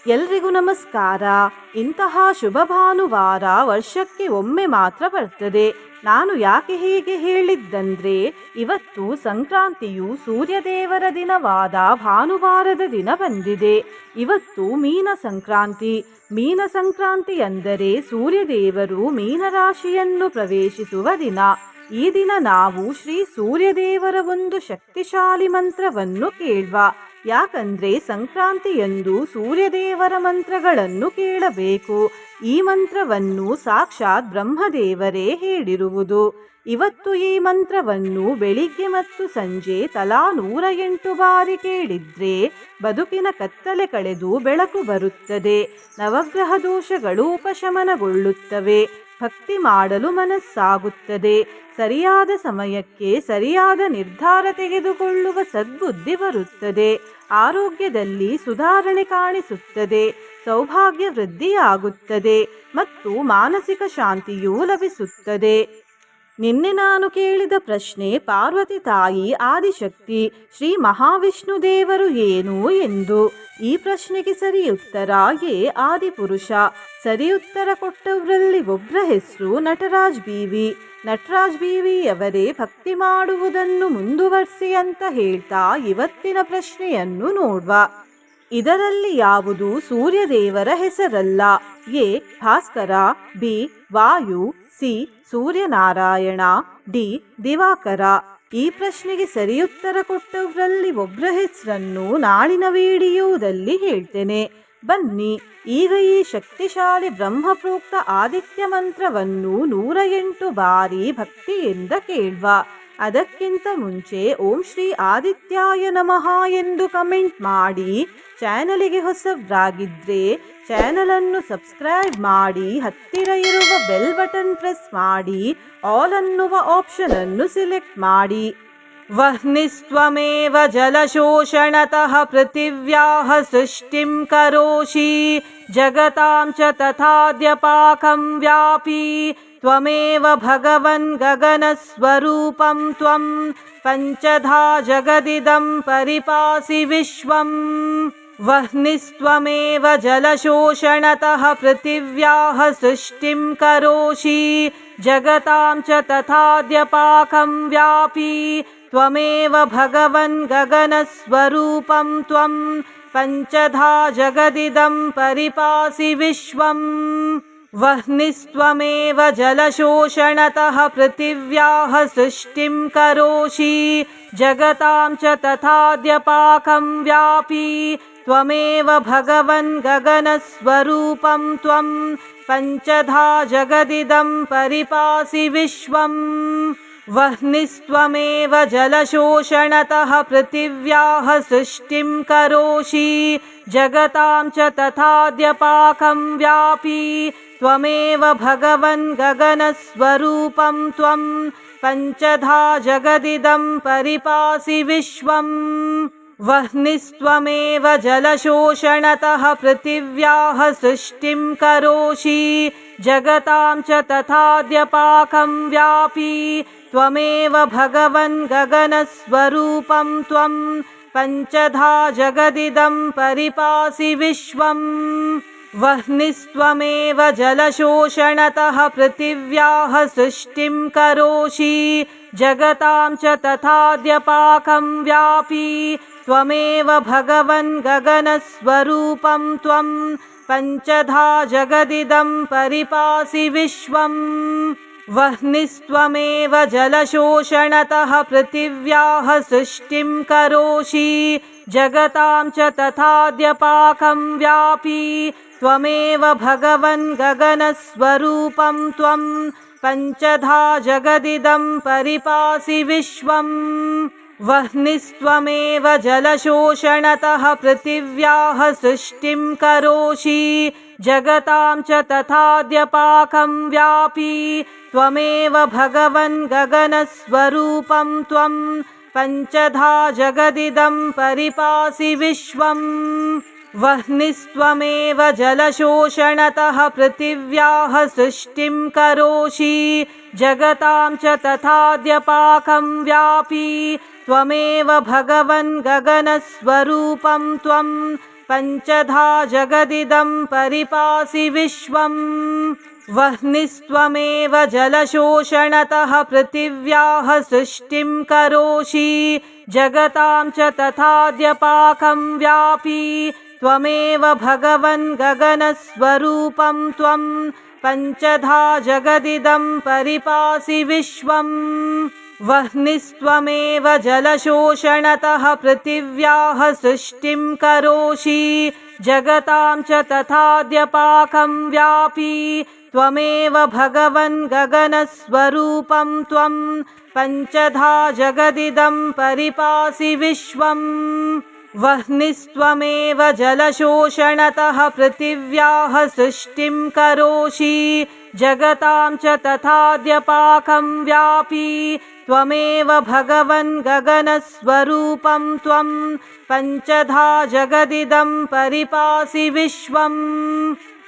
ಎಲ್ರಿಗೂ ನಮಸ್ಕಾರ. ಇಂತಹ ಶುಭ ಭಾನುವಾರ ವರ್ಷಕ್ಕೆ ಒಮ್ಮೆ ಮಾತ್ರ ಬರ್ತದೆ. ನಾನು ಯಾಕೆ ಹೀಗೆ ಹೇಳಿದ್ದಂದ್ರೆ, ಇವತ್ತು ಸಂಕ್ರಾಂತಿಯು ಸೂರ್ಯದೇವರ ದಿನವಾದ ಭಾನುವಾರದ ದಿನ ಬಂದಿದೆ. ಇವತ್ತು ಮೀನ ಸಂಕ್ರಾಂತಿ. ಮೀನ ಸಂಕ್ರಾಂತಿ ಅಂದರೆ ಸೂರ್ಯದೇವರು ಮೀನರಾಶಿಯನ್ನು ಪ್ರವೇಶಿಸುವ ದಿನ. ಈ ದಿನ ನಾವು ಶ್ರೀ ಸೂರ್ಯದೇವರ ಒಂದು ಶಕ್ತಿಶಾಲಿ ಮಂತ್ರವನ್ನು ಕೇಳುವ. ಯಾಕಂದ್ರೆ ಸಂಕ್ರಾಂತಿಯಂದು ಸೂರ್ಯದೇವರ ಮಂತ್ರಗಳನ್ನು ಕೇಳಬೇಕು. ಈ ಮಂತ್ರವನ್ನು ಸಾಕ್ಷಾತ್ ಬ್ರಹ್ಮದೇವರೇ ಹೇಳಿರುವುದು. ಇವತ್ತು ಈ ಮಂತ್ರವನ್ನು ಬೆಳಿಗ್ಗೆ ಮತ್ತು ಸಂಜೆ ತಲಾ 108 ಬಾರಿ ಕೇಳಿದ್ರೆ ಬದುಕಿನ ಕತ್ತಲೆ ಕಳೆದು ಬೆಳಕು ಬರುತ್ತದೆ. ನವಗ್ರಹ ದೋಷಗಳು ಉಪಶಮನಗೊಳ್ಳುತ್ತವೆ. ಭಕ್ತಿ ಮಾಡಲು ಮನಸ್ಸಾಗುತ್ತದೆ. ಸರಿಯಾದ ಸಮಯಕ್ಕೆ ಸರಿಯಾದ ನಿರ್ಧಾರ ತೆಗೆದುಕೊಳ್ಳುವ ಸದ್ಬುದ್ಧಿ ಬರುತ್ತದೆ. ಆರೋಗ್ಯದಲ್ಲಿ ಸುಧಾರಣೆ ಕಾಣಿಸುತ್ತದೆ. ಸೌಭಾಗ್ಯ ವೃದ್ಧಿಯಾಗುತ್ತದೆ ಮತ್ತು ಮಾನಸಿಕ ಶಾಂತಿಯೂ ಲಭಿಸುತ್ತದೆ. ನಿನ್ನೆ ನಾನು ಕೇಳಿದ ಪ್ರಶ್ನೆ, ಪಾರ್ವತಿ ತಾಯಿ ಆದಿಶಕ್ತಿ ಶ್ರೀ ಮಹಾವಿಷ್ಣು ದೇವರು ಏನು ಎಂದು. ಈ ಪ್ರಶ್ನೆಗೆ ಸರಿ ಉತ್ತರ ಎ ಆದಿಪುರುಷ. ಸರಿ ಉತ್ತರ ಕೊಟ್ಟವರಲ್ಲಿ ಒಬ್ಬರ ಹೆಸರು ನಟರಾಜ್ ಬೀವಿ. ನಟರಾಜ್ ಬೀವಿಯವರೇ ಭಕ್ತಿ ಮಾಡುವುದನ್ನು ಮುಂದುವರಿಸಿ ಅಂತ ಹೇಳ್ತಾ ಇವತ್ತಿನ ಪ್ರಶ್ನೆಯನ್ನು ನೋಡುವ. ಇದರಲ್ಲಿ ಯಾವುದು ಸೂರ್ಯದೇವರ ಹೆಸರಲ್ಲ. A Bhaskara, B Vayu, C Suryanarayana, D Divakara. ಈ ಪ್ರಶ್ನೆಗೆ ಸರಿಯುತ್ತರ ಕೊಟ್ಟವರಲ್ಲಿ ಒಬ್ಬರ ಹೆಸರನ್ನು ನಾಳಿನ ವಿಡಿಯೋದಲ್ಲಿ ಹೇಳ್ತೇನೆ. ಬನ್ನಿ ಈಗ ಈ ಶಕ್ತಿಶಾಲಿ ಬ್ರಹ್ಮಪ್ರೋಕ್ತ ಆದಿತ್ಯ ಮಂತ್ರವನ್ನು 108 ಬಾರಿ ಭಕ್ತಿಯಿಂದ ಕೇಳುವ. ಅದಕ್ಕಿಂತ ಮುಂಚೆ ಓಂ ಶ್ರೀ ಆದಿತ್ಯಾಯ ನಮಃ ಎಂದು ಕಮೆಂಟ್ ಮಾಡಿ. ಚಾನಲಿಗೆ ಹೊಸಬ್ರಾಗಿದ್ರೆ ಚಾನಲನ್ನು ಸಬ್ಸ್ಕ್ರೈಬ್ ಮಾಡಿ. ಹತ್ತಿರ ಇರುವ ಬೆಲ್ ಬಟನ್ ಪ್ರೆಸ್ ಮಾಡಿ. ಆಲ್ ಅನ್ನುವ ಆಪ್ಷನ್ ಅನ್ನು ಸಿಲೆಕ್ಟ್ ಮಾಡಿ. ವಹ್ನಿಸ್ತ್ವಮೇವ ಜಲಶೋಷಣತಃ ಪೃಥಿವ್ಯಾಃ ಸೃಷ್ಟಿಂ ಕರೋಷಿ ಜಗತಾಂ ಚ ತಥಾದ್ಯಪಾಕಂ ವ್ಯಾಪಿ ತ್ವಮೇವ ಭಗವನ್ ಗಗನಸ್ವರೂಪಂ ತ್ವಂ ಪಂಚಧಾ ಜಗದಿದಂ ಪರಿಪಾಸಿ ವಿಶ್ವಂ. ವಹ್ನಿಸ್ತ್ವಮೇವ ಜಲಶೋಷಣತಃ ಪೃಥಿವ್ಯಾಃ ಸೃಷ್ಟಿಂ ಕರೋಷಿ ಜಗತಾಂ ಚ ತಥಾದ್ಯಪಾಕಂ ವ್ಯಾಪಿ ತ್ವಮೇವ ಭಗವನ್ ಗಗನಸ್ವರೂಪಂ ತ್ವಂ ಪಂಚಧಾ ಜಗದಿದಂ ಪರಿಪಾಸಿ ವಿಶ್ವಂ. ವಹ್ನಿಸ್ತ್ವಮೇವ ಜಲಶೋಷಣತಃ ಪೃಥಿವ್ಯಾಃ ಸೃಷ್ಟಿಂ ಕರೋಷಿ ಜಗತಾಂ ಚ ತಥಾದ್ಯಪಾಕಂ ವ್ಯಾಪಿ ತ್ವಮೇವ ಭಗವನ್ ಗಗನಸ್ವರೂಪಂ ತ್ವಂ ಪಂಚಧಾ ಜಗದಿದಂ ಪರಿಪಾಸಿ ವಿಶ್ವಂ. ವಹ್ನಿಸ್ತ್ವಮೇವ ಜಲಶೋಷಣತಃ ಪೃಥಿವ್ಯಾಃ ಸೃಷ್ಟಿಂ ಕರೋಷಿ ಜಗತಾಂ ಚ ತಥಾದ್ಯಪಾಕಂ ವ್ಯಾಪಿ ತ್ವಮೇವ ಭಗವನ್ ಗಗನಸ್ವರೂಪಂ ತ್ವಂ ಪಂಚಧಾ ಜಗದಿದಂ ಪರಿಪಾಸಿ ವಿಶ್ವಂ. ವಹ್ನಿಸ್ತ್ವಮೇವ ಜಲಶೋಷಣತಃ ಪೃಥಿವ್ಯಾಃ ಸೃಷ್ಟಿಂ ಕರೋಷಿ ಜಗತಾಂ ಚ ತಥಾದ್ಯಪಾಕಂ ವ್ಯಾಪಿ ತ್ವಮೇವ ಭಗವನ್ ಗಗನಸ್ವರೂಪಂ ತ್ವಂ ಪಂಚಧಾ ಜಗದಿದಂ ಪರಿಪಾಸಿ ವಿಶ್ವಂ. ವಹ್ನಿಸ್ತ್ವಮೇವ ಜಲಶೋಷಣತಃ ಪೃಥಿವ್ಯಾಃ ಸೃಷ್ಟಿಂ ಕರೋಷಿ ಜಗತಾಂ ಚ ತಥಾದ್ಯಪಾಕಂ ವ್ಯಾಪಿ ತ್ವಮೇವ ಭಗವನ್ ಗಗನಸ್ವರೂಪಂ ತ್ವಂ ಪಂಚಧಾ ಜಗದಿದಂ ಪರಿಪಾಸಿ ವಿಶ್ವಂ. ವಹ್ನಿಸ್ತ್ವಮೇವ ಜಲಶೋಷಣತಃ ಪೃಥಿವ್ಯಾಃ ಸೃಷ್ಟಿಂ ಕರೋಷಿ ಜಗತಾಂ ಚ ತಥಾದ್ಯಪಾಕಂ ವ್ಯಾಪಿ ತ್ವಮೇವ ಭಗವನ್ ಗಗನಸ್ವರೂಪಂ ತ್ವಂ ಪಂಚಧಾ ಜಗದಿದಂ ಪರಿಪಾಸಿ ವಿಶ್ವಂ. ವಹ್ನಿಸ್ತ್ವಮೇವ ಜಲಶೋಷಣತಃ ಪೃಥಿವ್ಯಾಃ ಸೃಷ್ಟಿಂ ಕರೋಷಿ ಜಗತಾಂ ಚ ತಥಾದ್ಯಪಾಕಂ ವ್ಯಾಪಿ ತ್ವಮೇವ ಭಗವನ್ ಗಗನಸ್ವರೂಪಂ ತ್ವಂ ಪಂಚಧಾ ಜಗದಿದಂ ಪರಿಪಾಸಿ ವಿಶ್ವಂ. ವಹ್ನಿಸ್ತ್ವಮೇವ ಜಲಶೋಷಣತಃ ಪೃಥಿವ್ಯಾಃ ಸೃಷ್ಟಿಂ ಕರೋಷಿ ಜಗತಾಂ ಚ ತಥಾದ್ಯಪಾಕಂ ವ್ಯಾಪಿ ತ್ವಮೇವ ಭಗವನ್ ಗಗನಸ್ವರೂಪಂ ತ್ವಂ पञ्चधा जगदिदं परिपासि विश्वम् वह्निस्त्वमेव जलशोषणतः पृथिव्याः सृष्टिं करोषि जगतां च तथाद्यपाकं व्यापी त्वमेव भगवन् गगनस्वरूपं त्वं पञ्चधा जगदिदं परिपासि विश्वम् वह्निस्त्वमेव जलशोषणतः पृथिव्याः सृष्टिं करोषि जगतां च तथाद्यपाकं व्यापी त्वमेव भगवन् गगनस्वरूपं त्वं पञ्चधा जगदिदं परिपासि विश्वम् वह्निस्त्वमेव जलशोषणतः पृथिव्याः सृष्टिं करोषि जगतां च तथाद्यपाकं व्यापी त्वमेव भगवन् गगनस्वरूपं त्वं पञ्चधा जगदिदं परिपासि विश्वम्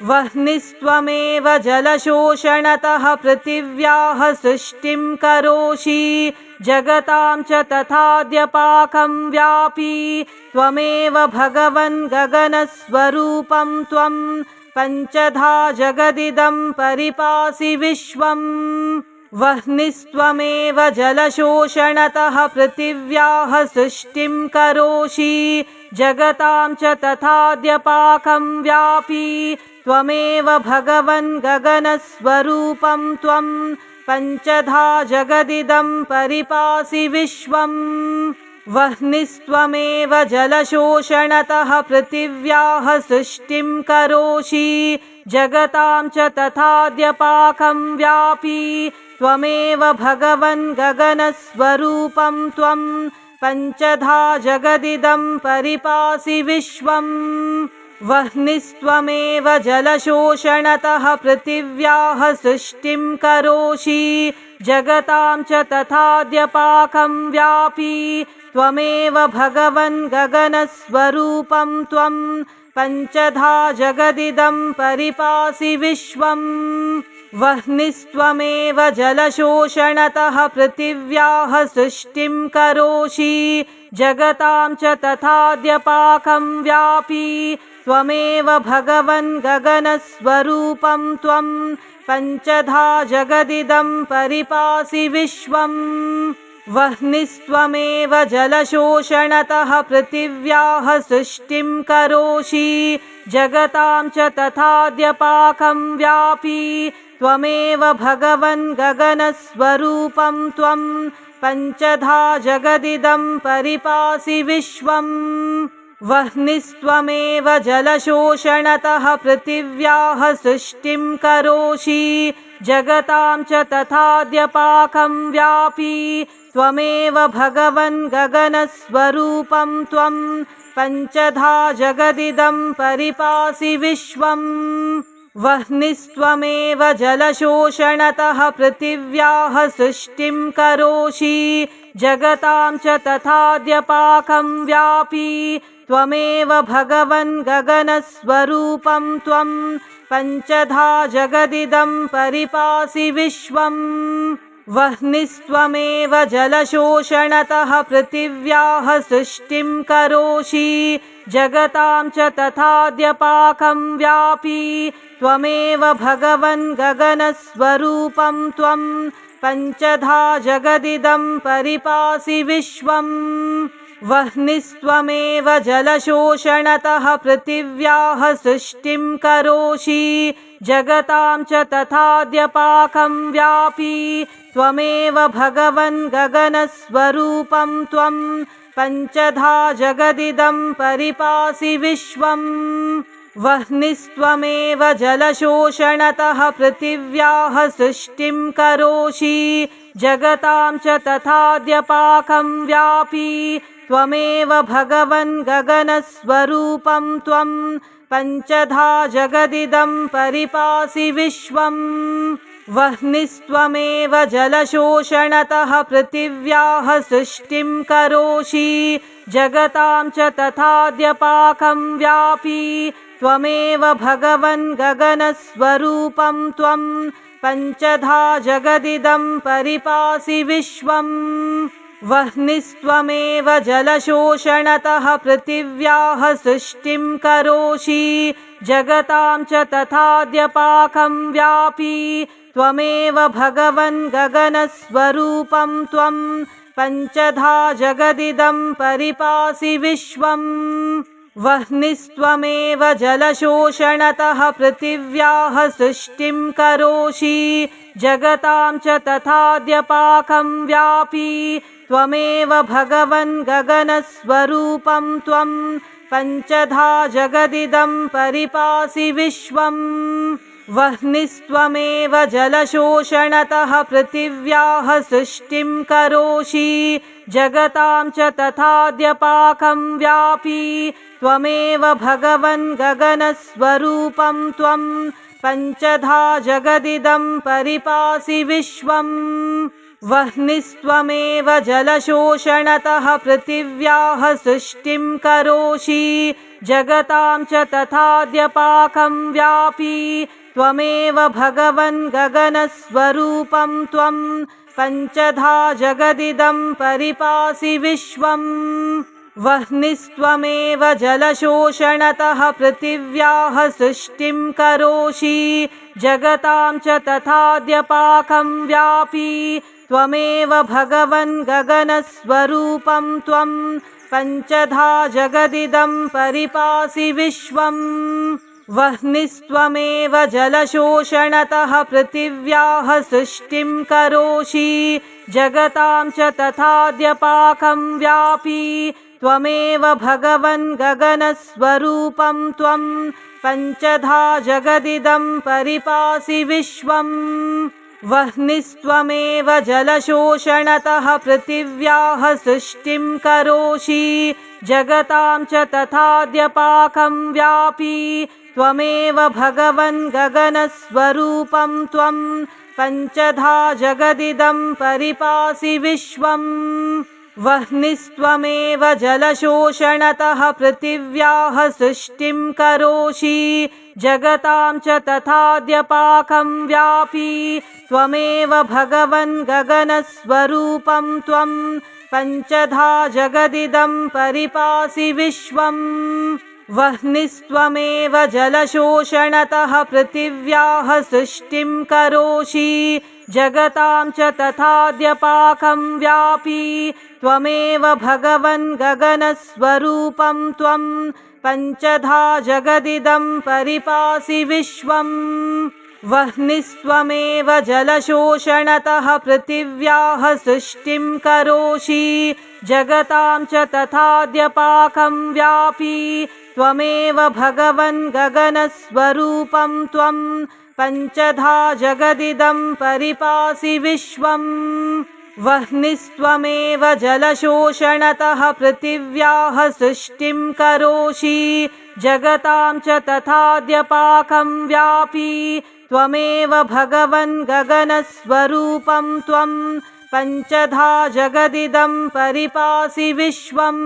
वह्निस्त्वमेव जलशोषणतः पृथिव्याः सृष्टिं करोषि जगतां च तथाद्यपाकं व्यापी त्वमेव भगवन् गगनस्वरूपं त्वं पञ्चधा जगदिदं परिपासि विश्वम् वह्निस्त्वमेव जलशोषणतः पृथिव्याः सृष्टिं करोषि जगतां च तथाद्यपाकं व्यापी त्वमेव भगवन् गगनस्वरूपं त्वं पञ्चधा जगदिदं परिपासि विश्वम् वह्निस्त्वमेव जलशोषणतः पृथिव्याः सृष्टिं करोषि जगतां च तथाद्यपाकं व्यापी त्वमेव भगवन् गगनस्वरूपं त्वं पञ्चधा जगदिदं परिपासि विश्वम् वह्निस्त्वमेव जलशोषणतः पृथिव्याः सृष्टिं करोषि जगतां च तथाद्यपाकं व्यापी त्वमेव भगवन् गगनस्वरूपं त्वं पञ्चधा जगदिदं परिपासि विश्वम् वह्निस्त्वमेव जलशोषणतः पृथिव्याः सृष्टिं करोषि जगतां च तथाद्यपाकं व्यापी त्वमेव भगवन् गगनस्वरूपं त्वं पञ्चधा जगदिदं परिपासि विश्वम् वह्निस्त्वमेव जलशोषणतः पृथिव्याः सृष्टिं करोषि जगतां च तथाद्यपाकं व्यापी त्वमेव भगवन् गगनस्वरूपं त्वं पञ्चधा जगदिदं परिपासि विश्वम् वह्निस्त्वमेव जलशोषणतः पृथिव्याः सृष्टिं करोषि जगतां च तथाद्यपाकं व्यापी त्वमेव भगवन् गगनस्वरूपं त्वं पञ्चधा जगदिदं परिपासि विश्वम् वह्निस्त्वमेव जलशोषणतः पृथिव्याः सृष्टिं करोषि जगतां च तथाद्यपाकं व्यापी त्वमेव भगवन् गगनस्वरूपं त्वं पञ्चधा जगदिदं परिपासि विश्वम् वह्निस्त्वमेव जलशोषणतः पृथिव्याः सृष्टिं करोषि जगतां च तथाद्यपाकं व्यापी त्वमेव भगवन् गगनस्वरूपं त्वं पञ्चधा जगदिदं परिपासि विश्वम् वह्निस्त्वमेव जलशोषणतः पृथिव्याः सृष्टिं करोषि जगतां च तथाद्यपाकं व्यापी त्वमेव भगवन् गगनस्वरूपं त्वं पञ्चधा जगदिदं परिपासि विश्वम् वह्निस्त्वमेव जलशोषणतः पृथिव्याः सृष्टिं करोषि जगतां च तथाद्यपाकं व्यापी त्वमेव भगवन् गगनस्वरूपं त्वं पञ्चधा जगदिदं परिपासि विश्वम् वह्निस्त्वमेव जलशोषणतः पृथिव्याः सृष्टिं करोषि जगतां च तथाद्यपाकं व्यापी त्वमेव भगवन् गगनस्वरूपं त्वं पञ्चधा जगदिदं परिपासि विश्वम् वह्निस्त्वमेव जलशोषणतः पृथिव्याः सृष्टिं करोषि जगतां च तथाद्यपाकं व्यापी त्वमेव भगवन् गगनस्वरूपं त्वं पञ्चधा जगदिदं परिपासि विश्वम् वह्निस्त्वमेव जलशोषणतः पृथिव्याः सृष्टिं करोषि जगतां च तथाद्यपाकं व्यापी त्वमेव भगवन् गगनस्वरूपं त्वं पञ्चधा जगदिदं परिपासि विश्वम् वह्निस्त्वमेव जलशोषणतः पृथिव्याः सृष्टिं करोषि जगतां च तथाद्यपाकं व्यापी त्वमेव भगवन् गगनस्वरूपं त्वं पञ्चधा जगदिदं परिपासि विश्वम् वह्निस्त्वमेव जलशोषणतः पृथिव्याः सृष्टिं करोषि जगतां च तथाद्यपाकं व्यापी त्वमेव भगवन् गगनस्वरूपं त्वं पञ्चधा जगदिदं परिपासि विश्वम् वह्निस्त्वमेव जलशोषणतः पृथिव्याः सृष्टिं करोषि जगतां च तथाद्यपाकं व्यापी त्वमेव भगवन् गगनस्वरूपं त्वं पञ्चधा जगदिदं परिपासि विश्वम् वह्निस्त्वमेव जलशोषणतः पृथिव्याः सृष्टिं करोषि जगतां च तथाद्यपाकं व्यापी त्वमेव भगवन् गगनस्वरूपं त्वं पञ्चधा जगदिदं परिपासि विश्वम् वह्निस्त्वमेव जलशोषणतः पृथिव्याः सृष्टिं करोषि जगतां च तथाद्यपाकं व्यापी त्वमेव भगवन् गगनस्वरूपं त्वं पञ्चधा जगदिदं परिपासि विश्वम् वह्निस्त्वमेव जलशोषणतः पृथिव्याः सृष्टिं करोषि जगतां च तथाद्यपाकं व्यापी त्वमेव भगवन् गगनस्वरूपं त्वं पञ्चधा जगदिदं परिपासि विश्वम् वह्निस्त्वमेव जलशोषणतः पृथिव्याः सृष्टिं करोषि जगतां च तथाद्यपाकं व्यापी त्वमेव भगवन् गगनस्वरूपं त्वं पञ्चधा जगदिदं परिपासि विश्वम् वह्निस्त्वमेव जलशोषणतः पृथिव्याः सृष्टिं करोषि जगतां च तथाद्यपाकं व्यापी त्वमेव भगवन् गगनस्वरूपं त्वं पञ्चधा जगदिदं परिपासि विश्वम् वह्निस्त्वमेव जलशोषणतः पृथिव्याः सृष्टिं करोषि जगतां च तथाद्यपाकं व्यापी त्वमेव भगवन् गगनस्वरूपं त्वं पञ्चधा जगदिदं परिपासि विश्वम्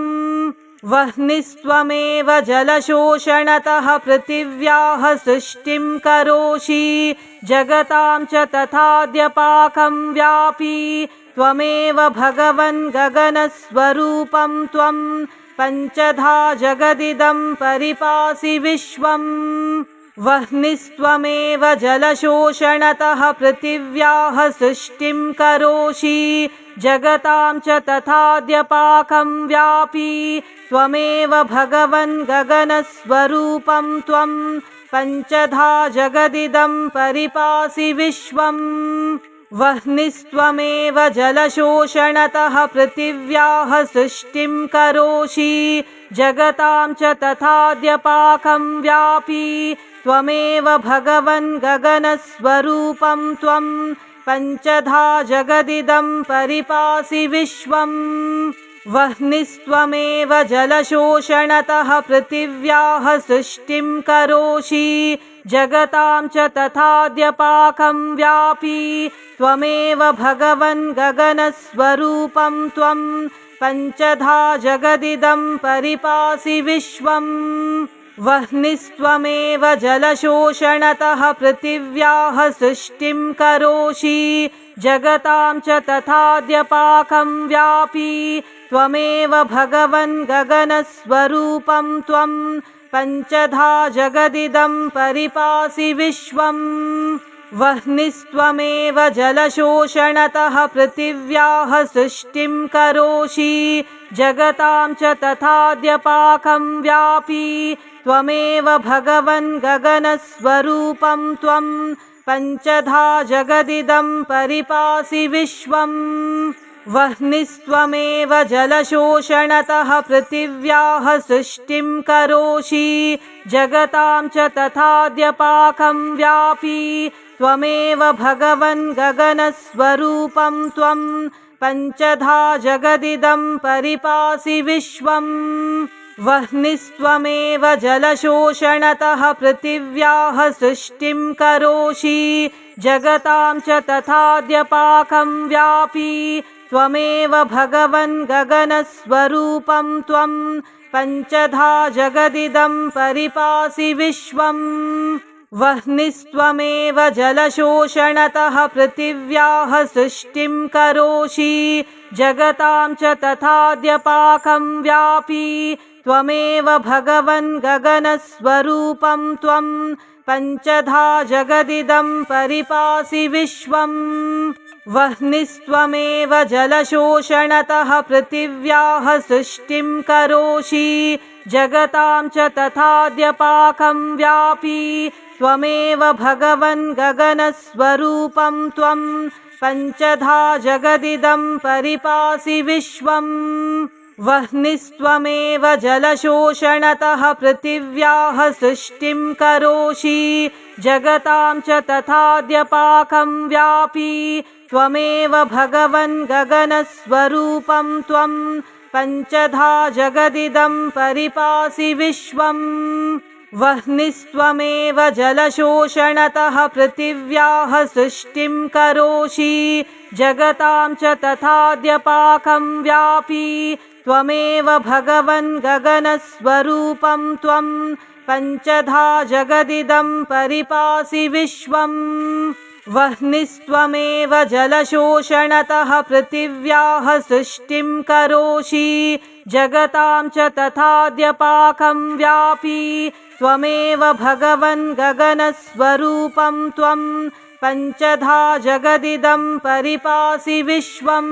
वह्निस्त्वमेव जलशोषणतः पृथिव्याः सृष्टिं करोषि जगतां च तथाद्यपाकं व्यापी त्वमेव भगवन् गगनस्वरूपं त्वं पञ्चधा जगदिदं परिपासि विश्वम् वह्निस्त्वमेव जलशोषणतः पृथिव्याः सृष्टिं करोषि जगतां च तथाद्यपाकं व्यापी त्वमेव भगवन् गगनस्वरूपं त्वं पञ्चधा जगदिदं परिपासि विश्वम् वह्निस्त्वमेव जलशोषणतः पृथिव्याः सृष्टिं करोषि जगतां च तथाद्यपाकं व्यापी त्वमेव भगवन् गगनस्वरूपं त्वं पञ्चधा जगदिदं परिपासि विश्वम् वह्निस्त्वमेव जलशोषणतः पृथिव्याः सृष्टिं करोषि जगतां च तथाद्यपाकं व्यापी त्वमेव भगवन् गगनस्वरूपं त्वं पञ्चधा जगदिदं परिपासि विश्वम् वह्निस्त्वमेव जलशोषणतः पृथिव्याः सृष्टिं करोषि जगतां च तथाद्यपाकं व्यापी त्वमेव भगवन् गगनस्वरूपं त्वं पञ्चधा जगदिदं परिपासि विश्वम् वह्निस्त्वमेव जलशोषणतः पृथिव्याः सृष्टिं करोषि जगतां च तथाद्यपाकं व्यापी त्वमेव भगवन् गगनस्वरूपं त्वं पञ्चधा जगदिदं परिपासि विश्वम् वह्निस्त्वमेव जलशोषणतः पृथिव्याः सृष्टिं करोषि जगतां च तथाद्यपाकं व्यापी त्वमेव भगवन् गगनस्वरूपं त्वं पञ्चधा जगदिदं परिपासि विश्वम् वह्निस्त्वमेव जलशोषणतः पृथिव्याः सृष्टिं करोषि जगतां च तथाद्यपाकं व्यापी त्वमेव भगवन् गगनस्वरूपं त्वं पञ्चधा जगदिदं परिपासि विश्वम् वह्निस्त्वमेव जलशोषणतः पृथिव्याः सृष्टिं करोषि जगतां च तथाद्यपाकं व्यापी त्वमेव भगवन् गगनस्वरूपं त्वं पञ्चधा जगदिदं परिपासि विश्वम् वह्निस्त्वमेव जलशोषणतः पृथिव्याः सृष्टिं करोषि जगतां च तथाद्यपाकं व्यापी त्वमेव भगवन् गगनस्वरूपं त्वं पञ्चधा जगदिदं परिपासि विश्वम् वह्निस्त्वमेव जलशोषणतः पृथिव्याः सृष्टिं करोषि जगतां च तथाद्यपाकं व्यापी त्वमेव भगवन् गगनस्वरूपं त्वं पञ्चधा जगदिदं परिपासि विश्वम् वह्निस्त्वमेव जलशोषणतः पृथिव्याः सृष्टिं करोषि जगतां च तथाद्यपाकं व्यापी त्वमेव भगवन् गगनस्वरूपं त्वं पञ्चधा जगदिदं परिपासि विश्वम् वह्निस्त्वमेव जलशोषणतः पृथिव्याः सृष्टिं करोषि जगतां च तथाद्यपाकं व्यापी त्वमेव भगवन् गगनस्वरूपं त्वं पञ्चधा जगदिदं परिपासि विश्वम्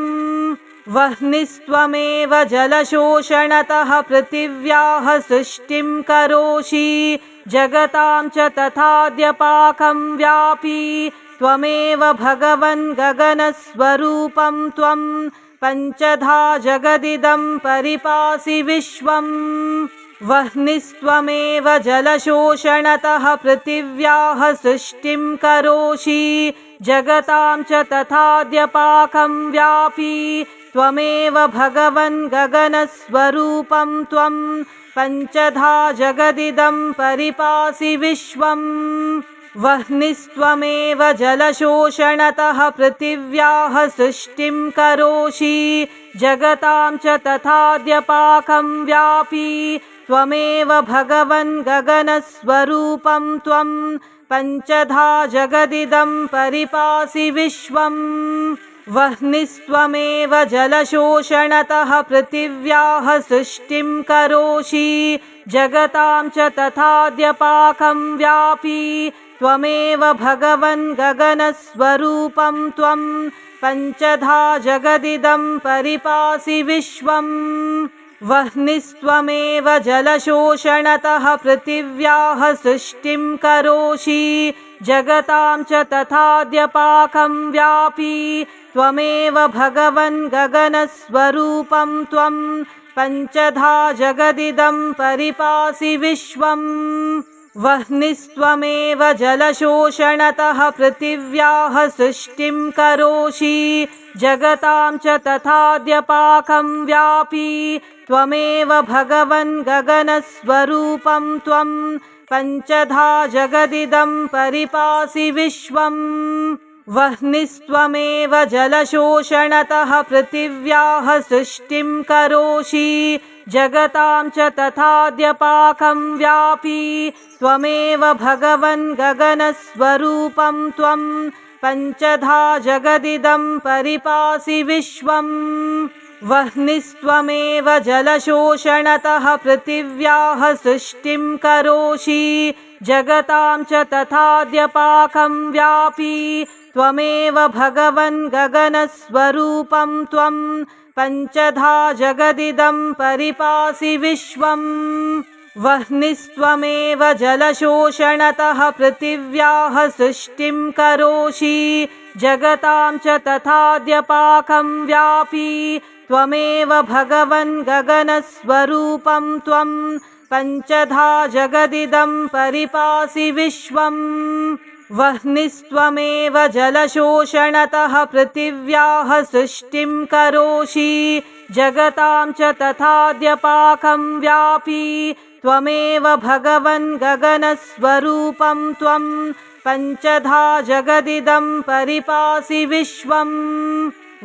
वह्निस्त्वमेव जलशोषणतः पृथिव्याः सृष्टिं करोषि जगतां च तथाद्यपाकं व्यापी त्वमेव भगवन् गगनस्वरूपं त्वं पञ्चधा जगदिदं परिपासि विश्वम् वह्निस्त्वमेव जलशोषणतः पृथिव्याः सृष्टिं करोषि जगतां च तथाद्यपाकं व्यापी त्वमेव भगवन् गगनस्वरूपं त्वं पञ्चधा जगदिदं परिपासि विश्वम् वह्निस्त्वमेव जलशोषणतः पृथिव्याः सृष्टिं करोषि जगतां च तथाद्यपाकं व्यापी त्वमेव भगवन् गगनस्वरूपं त्वं पञ्चधा जगदिदं परिपासि विश्वम् वह्निस्त्वमेव जलशोषणतः पृथिव्याः सृष्टिं करोषि जगतां च तथाद्यपाकं व्यापी त्वमेव भगवन् गगनस्वरूपं त्वं पञ्चधा जगदिदं परिपासि विश्वम् वह्निस्त्वमेव जलशोषणतः पृथिव्याः सृष्टिं करोषि जगतां च तथाद्यपाकं व्यापी त्वमेव भगवन् गगनस्वरूपं त्वं पञ्चधा जगदिदं परिपासि विश्वम् वह्निस्त्वमेव जलशोषणतः पृथिव्याः सृष्टिं करोषि जगतां च तथाद्यपाकं व्यापी त्वमेव भगवन् गगनस्वरूपं त्वं पञ्चधा जगदिदं परिपासि विश्वम् वह्निस्त्वमेव जलशोषणतः पृथिव्याः सृष्टिं करोषि जगतां च तथाद्यपाकं व्यापी त्वमेव भगवन् गगनस्वरूपं त्वं पञ्चधा जगदिदं परिपासि विश्वम् वह्निस्त्वमेव जलशोषणतः पृथिव्याः सृष्टिं करोषि जगतां च तथाद्यपाकं व्यापी त्वमेव भगवन् गगनस्वरूपं त्वं पञ्चधा जगदिदं परिपासि विश्वम् वह्निस्त्वमेव जलशोषणतः पृथिव्याः सृष्टिं करोषि जगतां च तथाद्यपाकं व्यापी त्वमेव भगवन् गगनस्वरूपं त्वं पञ्चधा जगदिदं परिपासि विश्वम् वह्निस्त्वमेव जलशोषणतः पृथिव्याः सृष्टिं करोषि जगतां च तथाद्यपाकं व्यापी त्वमेव भगवन् गगनस्वरूपं त्वं पञ्चधा जगदिदं परिपासि विश्वम्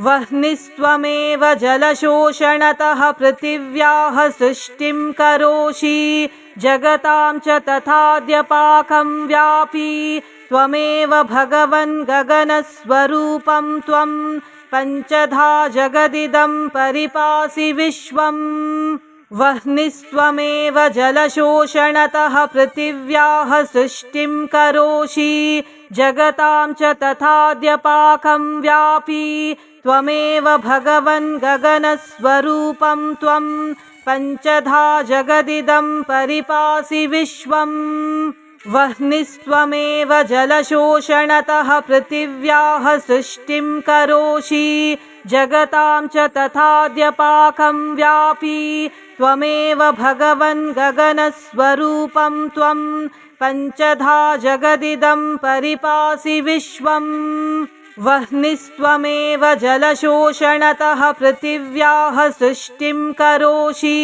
वह्निस्त्वमेव जलशोषणतः पृथिव्याः सृष्टिं करोषि जगतां च तथाद्यपाकं व्यापी त्वमेव भगवन् गगनस्वरूपं त्वं पञ्चधा जगदिदं परिपासि विश्वम् वह्निस्त्वमेव जलशोषणतः पृथिव्याः सृष्टिं करोषि जगतां च तथाद्यपाकं व्यापी त्वमेव भगवन् गगनस्वरूपं त्वं पञ्चधा जगदिदं परिपासि विश्वम् वह्निस्त्वमेव जलशोषणतः पृथिव्याः सृष्टिं करोषि जगतां च तथाद्यपाकं व्यापी त्वमेव भगवन् गगनस्वरूपं त्वं पञ्चधा जगदिदं परिपासि विश्वम् वह्निस्त्वमेव जलशोषणतः पृथिव्याः सृष्टिं करोषि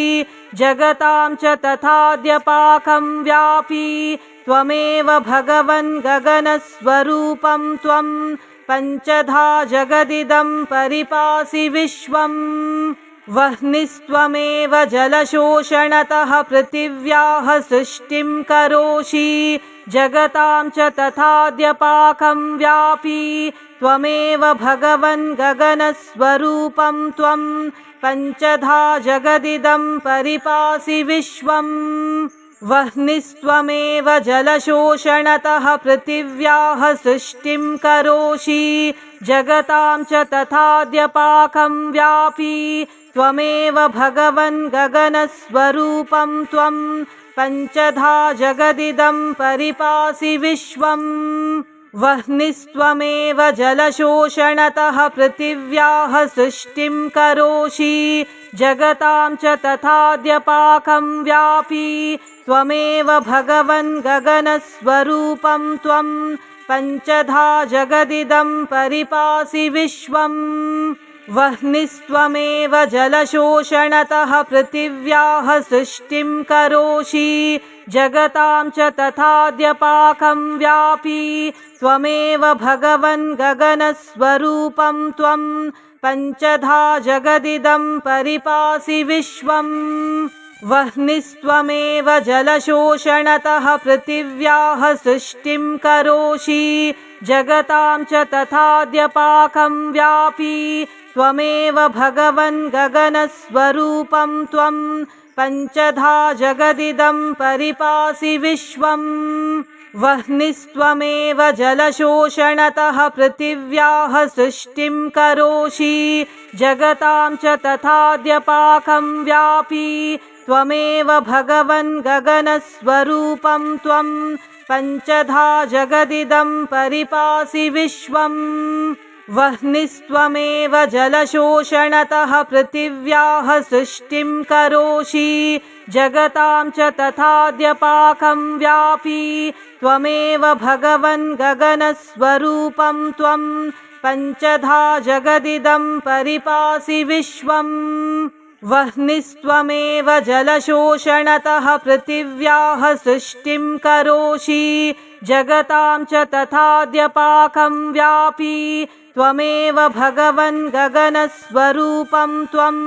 जगतां च तथाद्यपाकं व्यापी त्वमेव भगवन् गगनस्वरूपं त्वं पञ्चधा जगदिदं परिपासि विश्वम् वह्निस्त्वमेव जलशोषणतः पृथिव्याः सृष्टिं करोषि जगतां च तथाद्यपाकं व्यापी त्वमेव भगवन् गगनस्वरूपं त्वं पञ्चधा जगदिदं परिपासि विश्वम् वह्निस्त्वमेव जलशोषणतः पृथिव्याः सृष्टिं करोषि जगतां च तथाद्यपाकं व्यापी त्वमेव भगवन् गगनस्वरूपं त्वं पञ्चधा जगदिदं परिपासि विश्वम् वह्निस्त्वमेव जलशोषणतः पृथिव्याः सृष्टिं करोषि जगतां च तथाद्यपाकं व्यापी त्वमेव भगवन् गगनस्वरूपं त्वं पञ्चधा जगदिदं परिपासि विश्वम् वह्निस्त्वमेव जलशोषणतः पृथिव्याः सृष्टिं करोषि जगतां च तथाद्यपाकं व्यापी त्वमेव भगवन् गगनस्वरूपं त्वं पञ्चधा जगदिदं परिपासि विश्वम् वह्निस्त्वमेव जलशोषणतः पृथिव्याः सृष्टिं करोषि जगतां च तथाद्यपाकं व्यापी त्वमेव भगवन् गगनस्वरूपं त्वं पञ्चधा जगदिदं परिपासि विश्वम् वह्निस्त्वमेव जलशोषणतः पृथिव्याः सृष्टिं करोषि जगतां च तथाद्यपाकं व्यापी त्वमेव भगवन् गगनस्वरूपं त्वं पञ्चधा जगदिदं परिपासि विश्वम् वह्निस्त्वमेव जलशोषणतः पृथिव्याः सृष्टिं करोषि जगतां च तथाद्यपाकं व्यापी त्वमेव भगवन् गगनस्वरूपं त्वं पञ्चधा जगदिदं परिपासि विश्वम् वह्निस्त्वमेव जलशोषणतः पृथिव्याः सृष्टिं करोषि जगतां च तथाद्यपाकं व्यापी त्वमेव भगवन् गगनस्वरूपं त्वं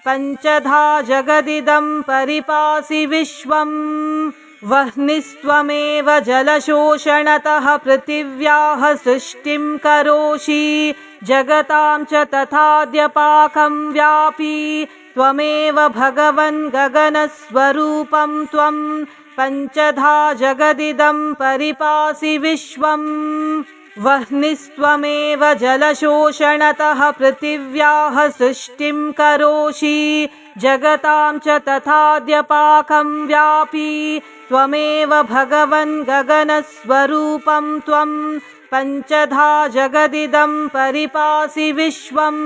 पञ्चधा जगदिदं परिपासि विश्वम् वह्निस्त्वमेव जलशोषणतः पृथिव्याः सृष्टिं करोषि जगतां च तथाद्यपाकं व्यापी त्वमेव भगवन् गगनस्वरूपं त्वं पञ्चधा जगदिदं परिपासि विश्वम् वह्निस्त्वमेव जलशोषणतः पृथिव्याः सृष्टिं करोषि जगतां च तथाद्यपाकं व्यापी त्वमेव भगवन् गगनस्वरूपं त्वं पञ्चधा जगदिदं परिपासि विश्वम्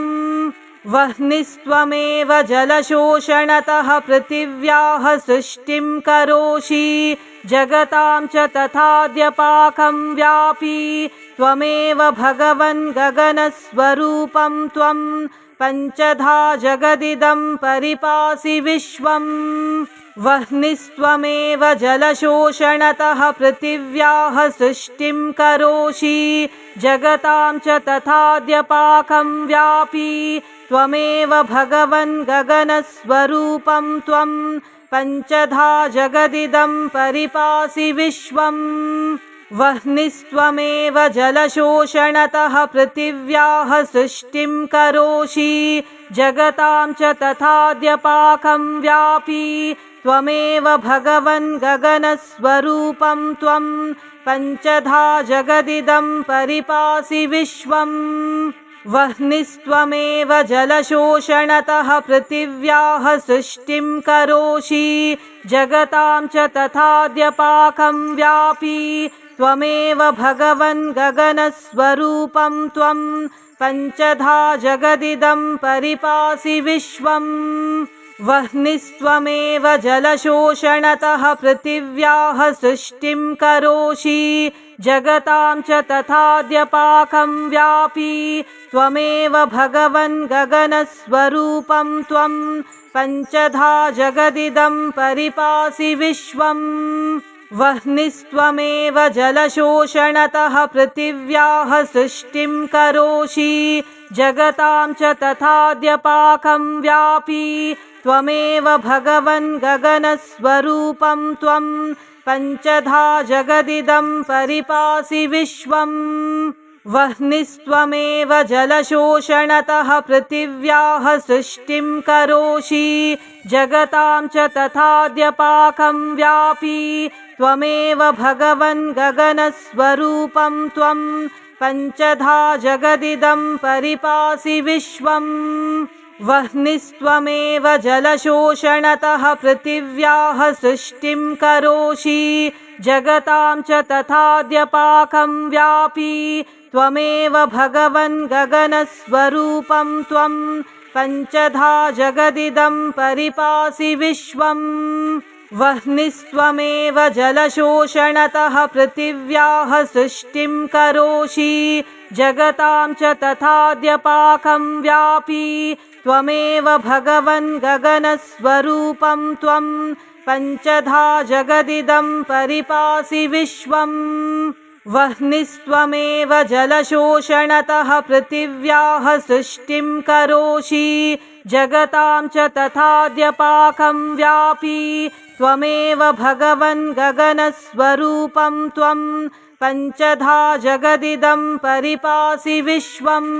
वह्निस्त्वमेव जलशोषणतः पृथिव्याः सृष्टिं करोषि जगतां च तथाद्यपाकं व्यापी त्वमेव भगवन् गगनस्वरूपं त्वं पञ्चधा जगदिदं परिपासि विश्वम् वह्निस्त्वमेव जलशोषणतः पृथिव्याः सृष्टिं करोषि जगतां च तथाद्यपाकं व्यापी त्वमेव भगवन् गगनस्वरूपं त्वं पञ्चधा जगदिदं परिपासि विश्वम् वह्निस्त्वमेव जलशोषणतः पृथिव्याः सृष्टिं करोषि जगतां च तथाद्यपाकं व्यापी त्वमेव भगवन् गगनस्वरूपं त्वं पञ्चधा जगदिदं परिपासि विश्वम् वह्निस्त्वमेव जलशोषणतः पृथिव्याः सृष्टिं करोषि जगतां च तथाद्यपाकं व्यापी त्वमेव भगवन् गगनस्वरूपं त्वं पञ्चधा जगदिदं परिपासि विश्वम् वह्निस्त्वमेव जलशोषणतः पृथिव्याः सृष्टिं करोषि जगतां च तथाद्यपाकं व्यापी त्वमेव भगवन् गगनस्वरूपं त्वं पञ्चधा जगदिदं परिपासि विश्वम् वह्निस्त्वमेव जलशोषणतः पृथिव्याः सृष्टिं करोषि जगतां च तथाद्यपाकं व्यापी त्वमेव भगवन् गगनस्वरूपं त्वं पञ्चधा जगदिदं परिपासि विश्वम् वह्निस्त्वमेव जलशोषणतः पृथिव्याः सृष्टिं करोषि जगतां च तथाद्यपाकं व्यापी त्वमेव भगवन् गगनस्वरूपं त्वं पञ्चधा जगदिदं परिपासि विश्वम् वह्निस्त्वमेव जलशोषणतः पृथिव्याः सृष्टिं करोषि जगतां च तथाद्यपाकं व्यापी त्वमेव भगवन् गगनस्वरूपं त्वं पञ्चधा जगदिदं परिपासि विश्वम् वह्निस्त्वमेव जलशोषणतः पृथिव्याः सृष्टिं करोषि जगतां च तथाद्यपाकं व्यापी त्वमेव भगवन् गगनस्वरूपं त्वं पञ्चधा जगदिदं परिपासि विश्वम् वह्निस्त्वमेव जलशोषणतः पृथिव्याः सृष्टिं करोषि जगतां च तथाद्यपाकं व्यापी त्वमेव भगवन् गगनस्वरूपं त्वं पञ्चधा जगदिदं परिपासि विश्वम्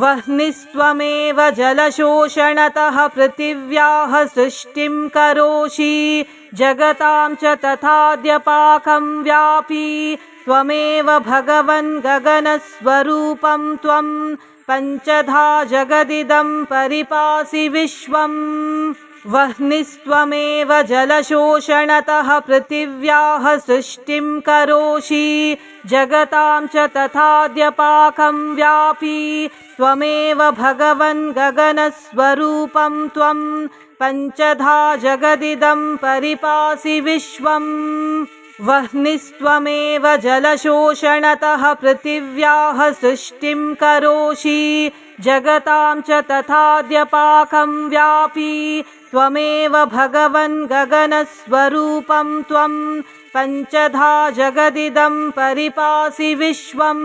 वह्निस्त्वमेव जलशोषणतः पृथिव्याः सृष्टिं करोषि जगतां च तथाद्यपाकं व्यापी त्वमेव भगवन् गगनस्वरूपं त्वं पञ्चधा जगदिदं परिपासि विश्वम् वह्निस्त्वमेव जलशोषणतः पृथिव्याः सृष्टिं करोषि जगतां च तथाद्यपाकं व्यापी त्वमेव भगवन् गगनस्वरूपं त्वं पञ्चधा जगदिदं परिपासि विश्वम् वह्निस्त्वमेव जलशोषणतः पृथिव्याः सृष्टिं करोषि जगतां च तथाद्यपाकं व्यापी त्वमेव भगवन् गगनस्वरूपं त्वं पञ्चधा जगदिदं परिपासि विश्वम्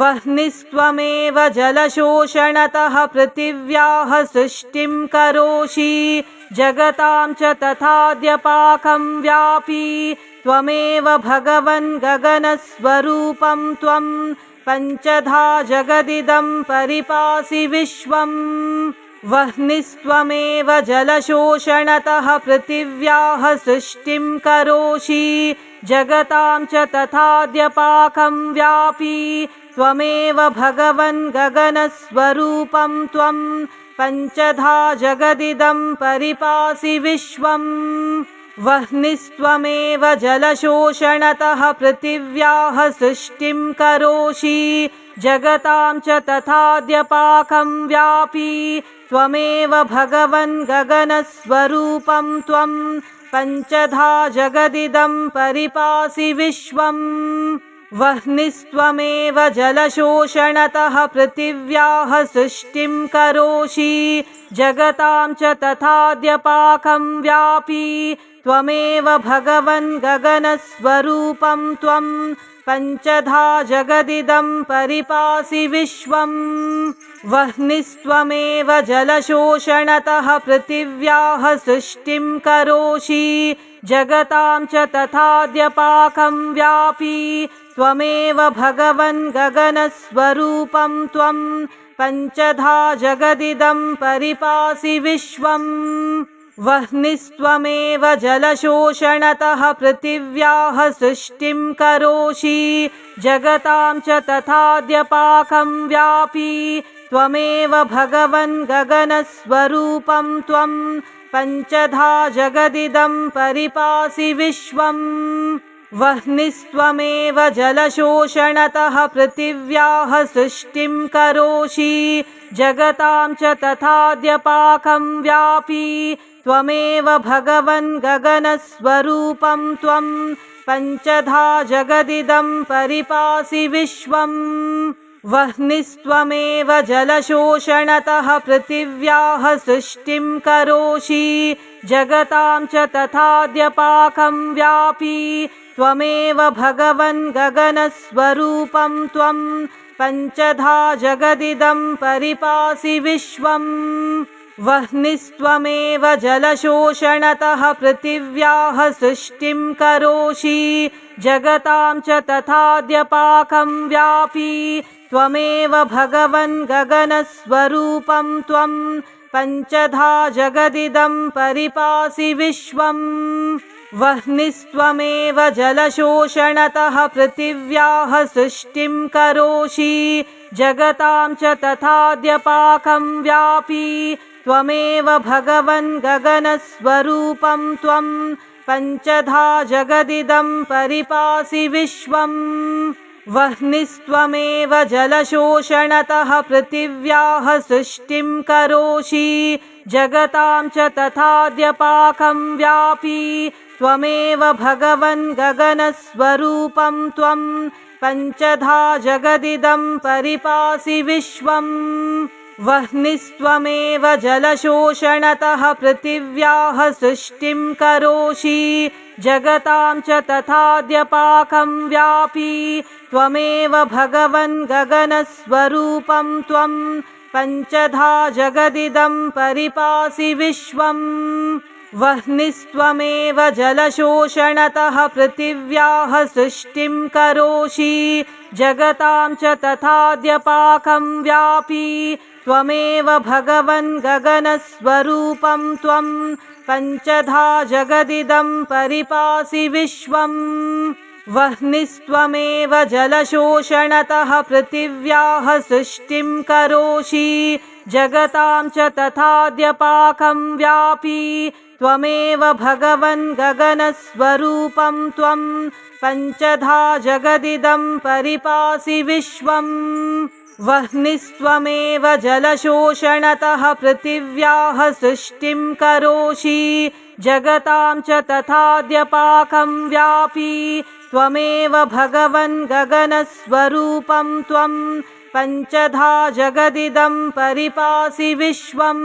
वह्निस्त्वमेव जलशोषणतः पृथिव्याः सृष्टिं करोषि जगतां च तथाद्यपाकं व्यापी त्वमेव भगवन् गगनस्वरूपं त्वं पञ्चधा जगदिदं परिपासि विश्वम् वह्निस्त्वमेव जलशोषणतः पृथिव्याः सृष्टिं करोषि जगतां च तथाद्यपाकं व्यापी त्वमेव भगवन् गगनस्वरूपं त्वं पञ्चधा जगदिदं परिपासि विश्वम् वह्निस्त्वमेव जलशोषणतः पृथिव्याः सृष्टिं करोषि जगतां च तथाद्यपाकं व्यापी त्वमेव भगवन् गगनस्वरूपं त्वं पञ्चधा जगदिदं परिपासि विश्वम् वह्निस्त्वमेव जलशोषणतः पृथिव्याः सृष्टिं करोषि जगतां च तथाद्यपाकं व्यापी त्वमेव भगवन् गगनस्वरूपं त्वं पञ्चधा जगदिदं परिपासि विश्वम् वह्निस्त्वमेव जलशोषणतः पृथिव्याः सृष्टिं करोषि जगतां च तथाद्यपाकं व्यापी त्वमेव भगवन् गगनस्वरूपं त्वं पञ्चधा जगदिदं परिपासि विश्वम् वह्निस्त्वमेव जलशोषणतः पृथिव्याः सृष्टिं करोषि जगतां च तथाद्यपाकं व्यापी त्वमेव भगवन् गगनस्वरूपं त्वं पञ्चधा जगदिदं परिपासि विश्वम् वह्निस्त्वमेव जलशोषणतः पृथिव्याः सृष्टिं करोषि जगतां च तथाद्यपाकं व्यापी त्वमेव भगवन् गगनस्वरूपं त्वं पञ्चधा जगदिदं परिपासि विश्वम् वह्निस्त्वमेव जलशोषणतः पृथिव्याः सृष्टिं करोषि जगतां च तथाद्यपाकं व्यापी त्वमेव भगवन् गगनस्वरूपं त्वं पञ्चधा जगदिदं परिपासि विश्वम् वह्निस्त्वमेव जलशोषणतः पृथिव्याः सृष्टिं करोषि जगतां च तथाद्यपाकं व्यापी त्वमेव भगवन् गगनस्वरूपं त्वं पञ्चधा जगदिदं परिपासि विश्वम् वह्निस्त्वमेव जलशोषणतः पृथिव्याः सृष्टिं करोषि जगतां च तथाद्यपाकं व्यापी त्वमेव भगवन् गगनस्वरूपं त्वं पञ्चधा जगदिदं परिपासि विश्वम् वह्निस्त्वमेव जलशोषणतः पृथिव्याः सृष्टिं करोषि जगतां च तथाद्यपाकं व्यापी त्वमेव भगवन् गगनस्वरूपं त्वं पञ्चधा जगदिदं परिपासि विश्वम् वह्निस्त्वमेव जलशोषणतः पृथिव्याः सृष्टिं करोषि जगतां च तथाद्यपाकं व्यापी त्वमेव भगवन् गगनस्वरूपं त्वं पञ्चधा जगदिदं परिपासि विश्वम् वह्निस्त्वमेव जलशोषणतः पृथिव्याः सृष्टिं करोषि जगतां च तथाद्यपाकं व्यापी त्वमेव भगवन् गगनस्वरूपं त्वं पञ्चधा जगदिदं परिपासि विश्वम् वह्निस्त्वमेव जलशोषणतः पृथिव्याः सृष्टिं करोषि जगतां च तथाद्यपाकं व्यापी त्वमेव भगवन् गगनस्वरूपं त्वं पञ्चधा जगदिदं परिपासि विश्वम् वह्निस्त्वमेव जलशोषणतः पृथिव्याः सृष्टिं करोषि जगतां च तथाद्यपाकं व्यापी त्वमेव भगवन् गगनस्वरूपं त्वं पञ्चधा जगदिदं परिपासि विश्वम्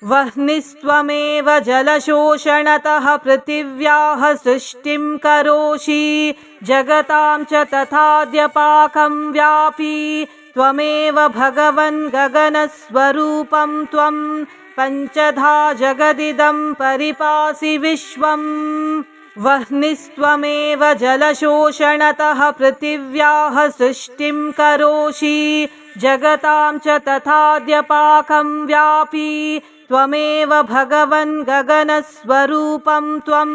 वह्निस्त्वमेव जलशोषणतः पृथिव्याः सृष्टिं करोषि जगतां च तथाद्यपाकं व्यापी त्वमेव भगवन् गगनस्वरूपं त्वं पञ्चधा जगदिदं परिपासि विश्वम् वह्निस्त्वमेव जलशोषणतः पृथिव्याः सृष्टिं करोषि जगतां च तथाद्यपाकं व्यापी त्वमेव भगवन् गगनस्वरूपं त्वं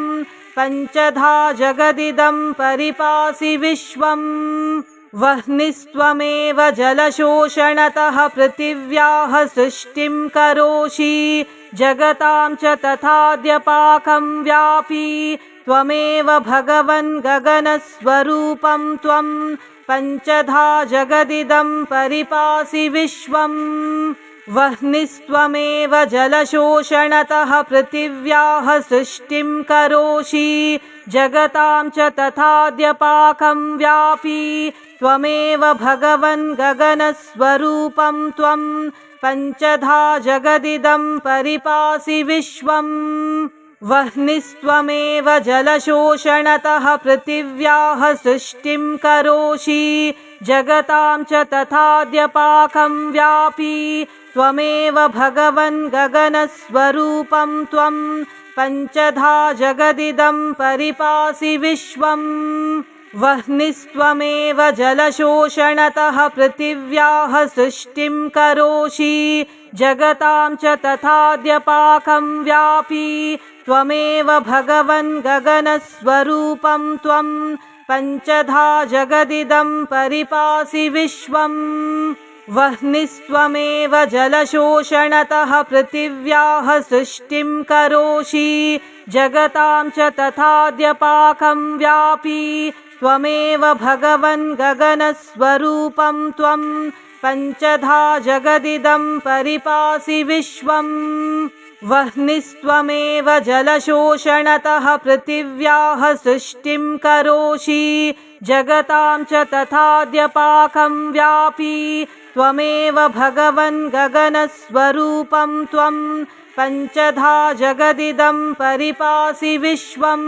पञ्चधा जगदिदं परिपासि विश्वम् वह्निस्त्वमेव जलशोषणतः पृथिव्याः सृष्टिं करोषि जगतां च तथाद्यपाकं व्यापी त्वमेव भगवन् गगनस्वरूपं त्वं पञ्चधा जगदिदं परिपासि विश्वम् वह्निस्त्वमेव जलशोषणतः पृथिव्याः सृष्टिं करोषि जगतां च तथाद्यपाकं व्यापी त्वमेव भगवन् गगनस्वरूपं त्वं पञ्चधा जगदिदं परिपासि विश्वम् वह्निस्त्वमेव जलशोषणतः पृथिव्याः सृष्टिं करोषि जगतां च तथाद्यपाकं व्यापी त्वमेव भगवन् गगनस्वरूपं त्वं पञ्चधा जगदिदं परिपासि विश्वम् वह्निस्त्वमेव जलशोषणतः पृथिव्याः सृष्टिं करोषि जगतां च तथाद्यपाकं व्यापी त्वमेव भगवन् गगनस्वरूपं त्वं पञ्चधा जगदिदं परिपासि विश्वम् वह्निस्त्वमेव जलशोषणतः पृथिव्याः सृष्टिं करोषि जगतां च तथाद्यपाकं व्यापी त्वमेव भगवन् गगनस्वरूपं त्वं पञ्चधा जगदिदं परिपासि विश्वम् वह्निस्त्वमेव जलशोषणतः पृथिव्याः सृष्टिं करोषि जगतां च तथाद्यपाकं व्यापी त्वमेव भगवन् गगनस्वरूपं त्वं पञ्चधा जगदिदं परिपासि विश्वम्